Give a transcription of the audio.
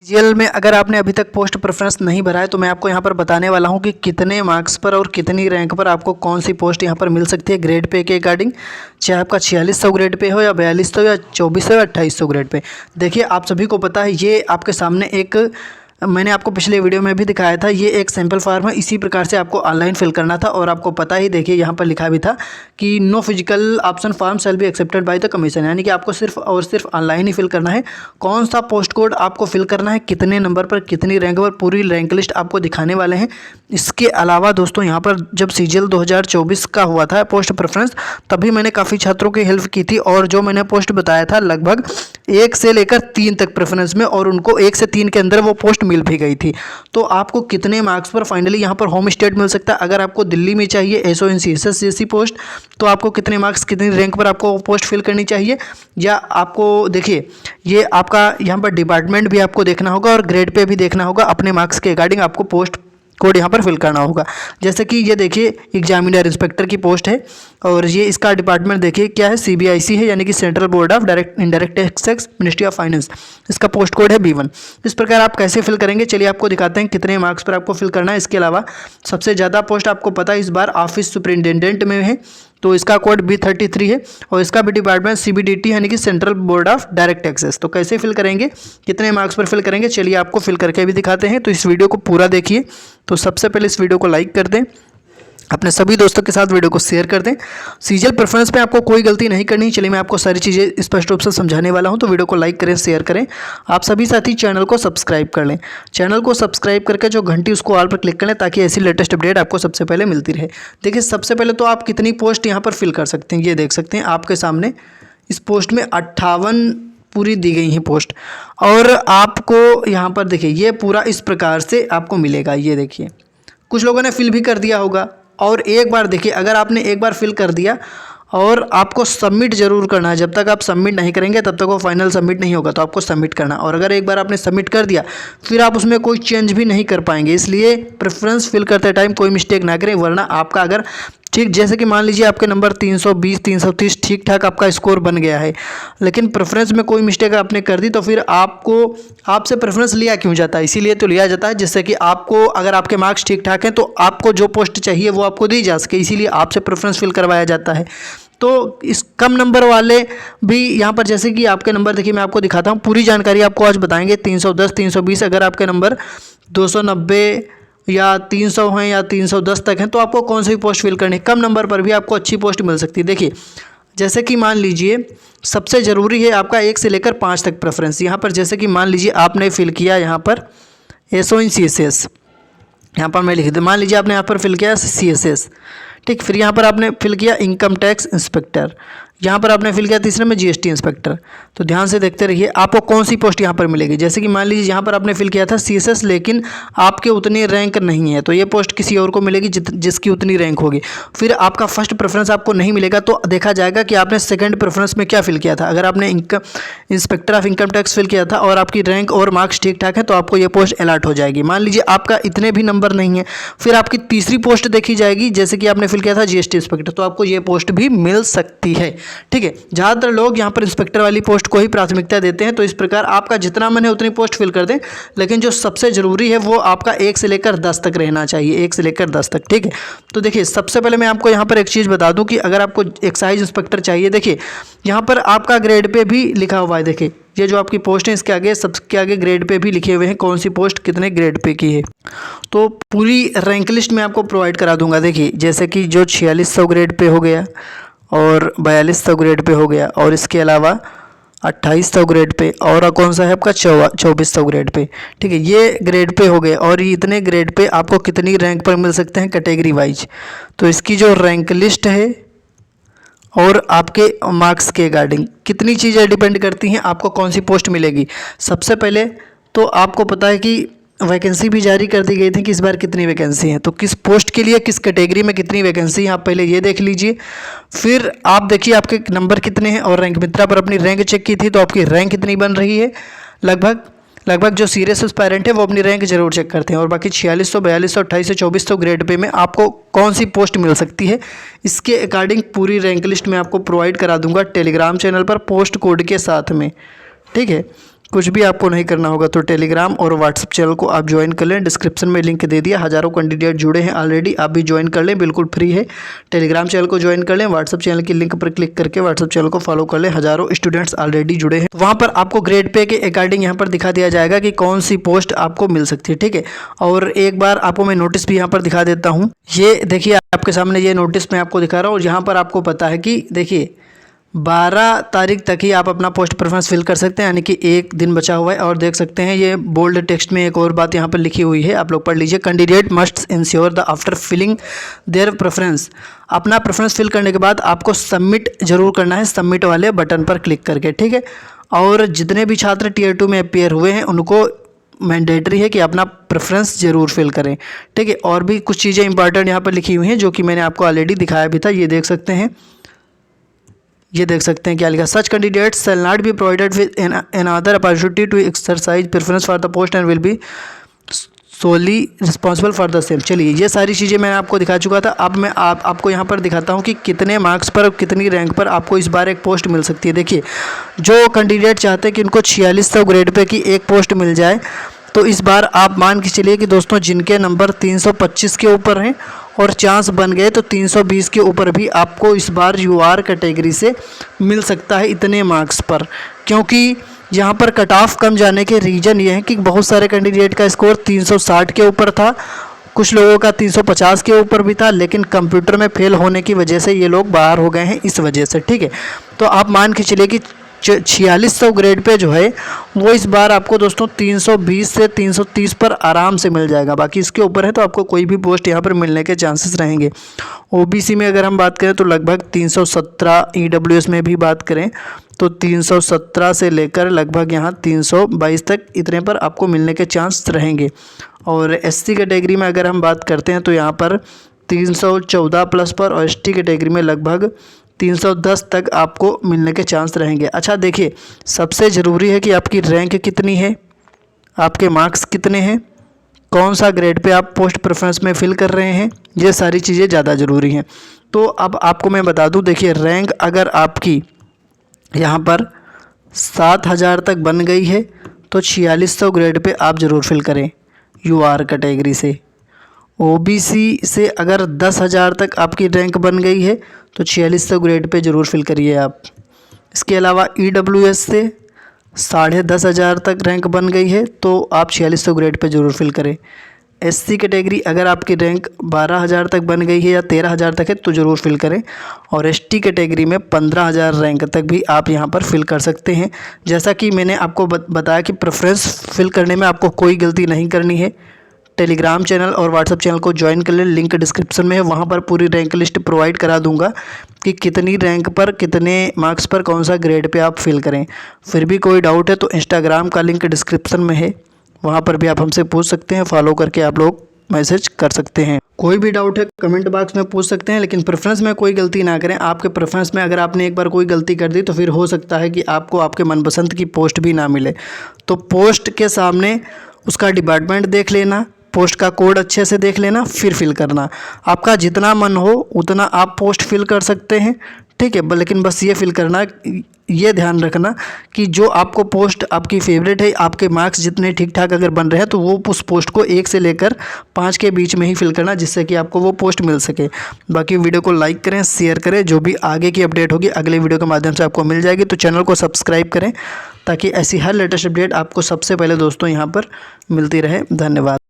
CGL में अगर आपने अभी तक पोस्ट प्रेफरेंस नहीं भरा है तो मैं आपको यहाँ पर बताने वाला हूँ कि कितने मार्क्स पर और कितनी रैंक पर आपको कौन सी पोस्ट यहाँ पर मिल सकती है ग्रेड पे के अकॉर्डिंग, चाहे आपका 4600 ग्रेड पे हो या 4200 या 2400 या 2800 ग्रेड पे। देखिए आप सभी को पता है ये आपके सामने एक मैंने आपको पिछले वीडियो में भी दिखाया था, ये एक सैम्पल फॉर्म है। इसी प्रकार से आपको ऑनलाइन फिल करना था और आपको पता ही देखिए यहाँ पर लिखा भी था कि no physical option form shall be accepted by the commission, यानी कि आपको सिर्फ और सिर्फ ऑनलाइन ही फिल करना है। कौन सा पोस्ट कोड आपको फिल करना है, कितने नंबर पर, कितनी रैंक पर, पूरी रैंक लिस्ट आपको दिखाने वाले हैं। इसके अलावा दोस्तों यहाँ पर जब सीजीएल 2024 का हुआ था पोस्ट प्रेफरेंस, तभी मैंने काफ़ी छात्रों की हेल्प की थी और जो मैंने पोस्ट बताया था लगभग 1 से लेकर 3 तक प्रेफरेंस में, और उनको 1 से 3 के अंदर वो पोस्ट मिल भी गई थी। तो आपको कितने मार्क्स पर फाइनली यहाँ पर होम स्टेट मिल सकता है। अगर आपको दिल्ली में चाहिए एसओ इन सीएसएस जैसी पोस्ट, तो आपको कितने मार्क्स, कितनी रैंक पर आपको पोस्ट फिल करनी चाहिए, या आपको देखिए ये आपका यहाँ पर डिपार्टमेंट भी आपको देखना होगा और ग्रेड पे भी देखना होगा। अपने मार्क्स के अकॉर्डिंग आपको पोस्ट कोड यहाँ पर फिल करना होगा। जैसे कि ये देखिए एग्जामिनर इंस्पेक्टर की पोस्ट है और ये इसका डिपार्टमेंट देखिए क्या है, सीबीआईसी है, यानी कि central board of direct indirect taxes, ministry of finance. इसका पोस्ट कोड है B1। इस प्रकार आप कैसे फिल करेंगे, चलिए आपको दिखाते हैं कितने मार्क्स पर आपको फिल करना है। इसके अलावा सबसे ज़्यादा पोस्ट आपको पता है इस बार ऑफिस सुपरिटेंडेंट में है, तो इसका कोड B33 है और इसका भी डिपार्टमेंट CBDT यानी कि central board of direct taxes. तो कैसे फिल करेंगे, कितने मार्क्स पर फिल करेंगे, चलिए आपको फिल करके भी दिखाते हैं। तो इस वीडियो को पूरा देखिए। तो सबसे पहले इस वीडियो को लाइक कर दें, अपने सभी दोस्तों के साथ वीडियो को शेयर कर दें। सीजीएल प्रेफरेंस में आपको कोई गलती नहीं करनी। चलिए मैं आपको सारी चीज़ें स्पष्ट रूप से समझाने वाला हूं, तो वीडियो को लाइक करें, शेयर करें। आप सभी साथी चैनल को सब्सक्राइब कर लें। चैनल को सब्सक्राइब करके जो घंटी उसको ऑल पर क्लिक कर लें ताकि ऐसी लेटेस्ट अपडेट आपको सबसे पहले मिलती रहे। देखिए सबसे पहले तो आप कितनी पोस्ट यहाँ पर फिल कर सकते हैं, ये देख सकते हैं आपके सामने। इस पोस्ट में 58 पूरी दी गई हैं पोस्ट, और आपको यहाँ पर देखिए ये पूरा इस प्रकार से आपको मिलेगा। ये देखिए कुछ लोगों ने फिल भी कर दिया होगा, और एक बार देखिए अगर आपने एक बार फिल कर दिया और आपको सबमिट जरूर करना है। जब तक आप सबमिट नहीं करेंगे तब तक वो फाइनल सबमिट नहीं होगा, तो आपको सबमिट करना। और अगर एक बार आपने सबमिट कर दिया फिर आप उसमें कोई चेंज भी नहीं कर पाएंगे। इसलिए प्रेफरेंस फिल करते टाइम कोई मिस्टेक ना करें, वरना आपका अगर ठीक जैसे कि मान लीजिए आपके नंबर 320 330 ठीक ठाक आपका स्कोर बन गया है, लेकिन प्रेफरेंस में कोई मिस्टेक आपने कर दी तो फिर आपको आपसे प्रेफरेंस लिया क्यों जाता है। इसीलिए तो लिया जाता है जिससे कि आपको अगर आपके मार्क्स ठीक ठाक हैं तो आपको जो पोस्ट चाहिए वो आपको दी जा सके, इसीलिए आपसे प्रेफरेंस फिल करवाया जाता है। तो इस कम नंबर वाले भी यहाँ पर, जैसे कि आपके नंबर देखिए मैं आपको दिखाता हूँ, पूरी जानकारी आपको आज बताएंगे। 310 320 अगर आपके नंबर 290 या 300 हैं या 310 तक हैं तो आपको कौन सी पोस्ट फिल करनी है। कम नंबर पर भी आपको अच्छी पोस्ट मिल सकती है। देखिए जैसे कि मान लीजिए सबसे ज़रूरी है आपका 1 से लेकर 5 तक प्रेफरेंस। यहाँ पर जैसे कि मान लीजिए आपने फिल किया यहाँ पर एसओ इन CSS, यहाँ पर मैं लिख दूँ, मान लीजिए आपने यहाँ पर फिल किया CSS, ठीक। फिर यहाँ पर आपने फिल किया इनकम टैक्स इंस्पेक्टर, यहाँ पर आपने फिल किया तीसरे में GST इंस्पेक्टर। तो ध्यान से देखते रहिए आपको कौन सी पोस्ट यहाँ पर मिलेगी। जैसे कि मान लीजिए यहाँ पर आपने फिल किया था CSS, लेकिन आपके उतनी रैंक नहीं है, तो ये पोस्ट किसी और को मिलेगी जिसकी उतनी रैंक होगी। फिर आपका फर्स्ट प्रेफरेंस आपको नहीं मिलेगा, तो देखा जाएगा कि आपने सेकंड प्रेफरेंस में क्या फिल किया था। अगर आपने inspector of income tax fill किया था और आपकी रैंक और मार्क्स ठीक ठाक है तो आपको ये पोस्ट अलॉट हो जाएगी। मान लीजिए आपका इतने भी नंबर नहीं है, फिर आपकी तीसरी पोस्ट देखी जाएगी। जैसे कि आपने फिल किया था GST इंस्पेक्टर, तो आपको ये पोस्ट भी मिल सकती है, ठीक है। ज़्यादातर लोग यहाँ पर इंस्पेक्टर वाली पोस्ट को ही प्राथमिकता देते हैं, तो इस प्रकार आपका जितना मन है उतनी पोस्ट फिल कर दें, लेकिन जो सबसे ज़रूरी है वो आपका 1 से लेकर 10 तक रहना चाहिए, 1 से लेकर 10 तक, ठीक है। तो देखिए सबसे पहले मैं आपको यहाँ पर एक चीज़ बता दूँ कि अगर आपको एक्साइज इंस्पेक्टर चाहिए, देखिए यहाँ पर आपका ग्रेड पे भी लिखा हुआ है। देखिए ये जो आपकी पोस्ट है इसके आगे, सबके आगे ग्रेड पे भी लिखे हुए हैं कौन सी पोस्ट कितने ग्रेड पे की है। तो पूरी रैंक लिस्ट मैं आपको प्रोवाइड करा दूंगा। देखिए जैसे कि जो 4600 ग्रेड पे हो गया और 4200 ग्रेड पे हो गया, और इसके अलावा 2800 ग्रेड पे, और कौन सा है आपका 2400 ग्रेड पे, ठीक है। ये ग्रेड पे हो गए, और ये इतने ग्रेड पे आपको कितनी रैंक पर मिल सकते हैं कैटेगरी वाइज। तो इसकी जो रैंक लिस्ट है और आपके मार्क्स के अकॉर्डिंग कितनी चीज़ें डिपेंड करती हैं आपको कौन सी पोस्ट मिलेगी। सबसे पहले तो आपको पता है कि वैकेंसी भी जारी कर दी गई थी कि इस बार कितनी वैकेंसी हैं, तो किस पोस्ट के लिए किस कैटेगरी में कितनी वैकेंसी है आप पहले ये देख लीजिए। फिर आप देखिए आपके नंबर कितने हैं, और रैंक मित्रा पर अपनी रैंक चेक की थी तो आपकी रैंक कितनी बन रही है। लगभग जो सीरियस एस्पायरेंट है वो अपनी रैंक जरूर चेक करते हैं। और बाकी 4600 4200 2800 2400 ग्रेड पे में आपको कौन सी पोस्ट मिल सकती है, इसके अकॉर्डिंग पूरी रैंक लिस्ट मैं आपको प्रोवाइड करा दूंगा टेलीग्राम चैनल पर पोस्ट कोड के साथ में, ठीक है। कुछ भी आपको नहीं करना होगा, तो टेलीग्राम और व्हाट्सअप चैनल को आप ज्वाइन कर लें। डिस्क्रिप्शन में लिंक दे दिया, हज़ारों कैंडिडेट जुड़े हैं ऑलरेडी, आप भी ज्वाइन कर लें, बिल्कुल फ्री है। टेलीग्राम चैनल को ज्वाइन कर लें, व्हाट्सअप चैनल की लिंक पर क्लिक करके व्हाट्सअप चैनल को फॉलो कर लें। हज़ारों स्टूडेंट्स ऑलरेडी जुड़े हैं। वहाँ पर आपको ग्रेड पे के अकॉर्डिंग यहाँ पर दिखा दिया जाएगा कि कौन सी पोस्ट आपको मिल सकती है, ठीक है। और एक बार आपको मैं नोटिस भी यहाँ पर दिखा देता हूँ। ये देखिए आपके सामने ये नोटिस मैं आपको दिखा रहा हूँ, और यहाँ पर आपको पता है कि देखिए 12 तारीख तक ही आप अपना पोस्ट प्रेफरेंस फिल कर सकते हैं, यानी कि एक दिन बचा हुआ है। और देख सकते हैं ये बोल्ड टेक्स्ट में एक और बात यहाँ पर लिखी हुई है, आप लोग पढ़ लीजिए। Candidate must ensure the after filling their preference, अपना प्रेफरेंस फिल करने के बाद आपको सबमिट जरूर करना है, सबमिट वाले बटन पर क्लिक करके, ठीक है। और जितने भी छात्र Tier 2 में अपीयर हुए हैं उनको मैंडेटरी है कि अपना प्रेफरेंस जरूर फिल करें, ठीक है। और भी कुछ चीज़ें इंपॉर्टेंट यहाँ पर लिखी हुई हैं जो कि मैंने आपको ऑलरेडी दिखाया भी था, ये देख सकते हैं। ये देख सकते हैं क्या लिखा, such candidates shall not be provided with an other opportunity to exercise preference for the post and will be solely responsible for the same. चलिए ये सारी चीज़ें मैंने आपको दिखा चुका था। अब मैं आपको यहाँ पर दिखाता हूँ कि कितने मार्क्स पर और कितनी रैंक पर आपको इस बार एक पोस्ट मिल सकती है। देखिए जो कैंडिडेट चाहते हैं कि उनको 4600 ग्रेड पे की एक पोस्ट मिल जाए, तो इस बार आप मान के चलिए कि दोस्तों जिनके नंबर 325 के ऊपर हैं और चांस बन गए तो 320 के ऊपर भी आपको इस बार UR कैटेगरी से मिल सकता है इतने मार्क्स पर। क्योंकि यहाँ पर कट ऑफ कम जाने के रीज़न ये है कि बहुत सारे कैंडिडेट का स्कोर 360 के ऊपर था, कुछ लोगों का 350 के ऊपर भी था, लेकिन कंप्यूटर में फेल होने की वजह से ये लोग बाहर हो गए हैं इस वजह से, ठीक है। तो आप मान के चलिए कि 4600 ग्रेड पे जो है वो इस बार आपको दोस्तों 320 से 330 पर आराम से मिल जाएगा। बाकी इसके ऊपर है तो आपको कोई भी पोस्ट यहाँ पर मिलने के चांसेस रहेंगे। OBC में अगर हम बात करें तो लगभग 317, EWS में भी बात करें तो 317 से लेकर लगभग यहाँ 322 तक इतने पर आपको मिलने के चांस रहेंगे। और SC कैटेगरी में अगर हम बात करते हैं तो यहाँ पर 314 प्लस पर, और ST कैटेगरी में लगभग 310 तक आपको मिलने के चांस रहेंगे। अच्छा देखिए सबसे ज़रूरी है कि आपकी रैंक कितनी है, आपके मार्क्स कितने हैं, कौन सा ग्रेड पे आप पोस्ट प्रेफरेंस में फिल कर रहे हैं, ये सारी चीज़ें ज़्यादा ज़रूरी हैं। तो अब आपको मैं बता दूं, देखिए रैंक अगर आपकी यहाँ पर 7000 तक बन गई है तो 4600 ग्रेड पे आप ज़रूर फिल करें UR कैटेगरी से। OBC से अगर 10,000 तक आपकी रैंक बन गई है तो 4600 ग्रेड पे ज़रूर फिल करिए आप। इसके अलावा EWS से 10,500 तक रैंक बन गई है तो आप 4600 ग्रेड पे ज़रूर फिल करें। SC कैटेगरी अगर आपकी रैंक 12,000 तक बन गई है या 13,000 तक है तो ज़रूर फिल करें। और ST कैटेगरी में 15,000 रैंक तक भी आप यहां पर फिल कर सकते हैं। जैसा कि मैंने आपको बताया कि प्रेफरेंस फिल करने में आपको कोई गलती नहीं करनी है। टेलीग्राम चैनल और व्हाट्सअप चैनल को ज्वाइन कर लें, लिंक डिस्क्रिप्शन में है, वहाँ पर पूरी रैंक लिस्ट प्रोवाइड करा दूंगा कि कितनी रैंक पर कितने मार्क्स पर कौन सा ग्रेड पे आप फिल करें। फिर भी कोई डाउट है तो इंस्टाग्राम का लिंक डिस्क्रिप्शन में है, वहाँ पर भी आप हमसे पूछ सकते हैं, फॉलो करके आप लोग मैसेज कर सकते हैं। कोई भी डाउट है कमेंट बॉक्स में पूछ सकते हैं, लेकिन प्रेफरेंस में कोई गलती ना करें। आपके प्रेफरेंस में अगर आपने एक बार कोई गलती कर दी तो फिर हो सकता है कि आपको आपके मनपसंद की पोस्ट भी ना मिले। तो पोस्ट के सामने उसका डिपार्टमेंट देख लेना, पोस्ट का कोड अच्छे से देख लेना, फिर फिल करना। आपका जितना मन हो उतना आप पोस्ट फिल कर सकते हैं, ठीक है। लेकिन बस ये फिल करना, ये ध्यान रखना कि जो आपको पोस्ट आपकी फेवरेट है, आपके मार्क्स जितने ठीक ठाक अगर बन रहे हैं तो वो उस पोस्ट को 1 से लेकर 5 के बीच में ही फिल करना, जिससे कि आपको वो पोस्ट मिल सके। बाकी वीडियो को लाइक करें, शेयर करें, जो भी आगे की अपडेट होगी अगले वीडियो के माध्यम से आपको मिल जाएगी। तो चैनल को सब्सक्राइब करें ताकि ऐसी हर लेटेस्ट अपडेट आपको सबसे पहले दोस्तों यहाँ पर मिलती रहे। धन्यवाद।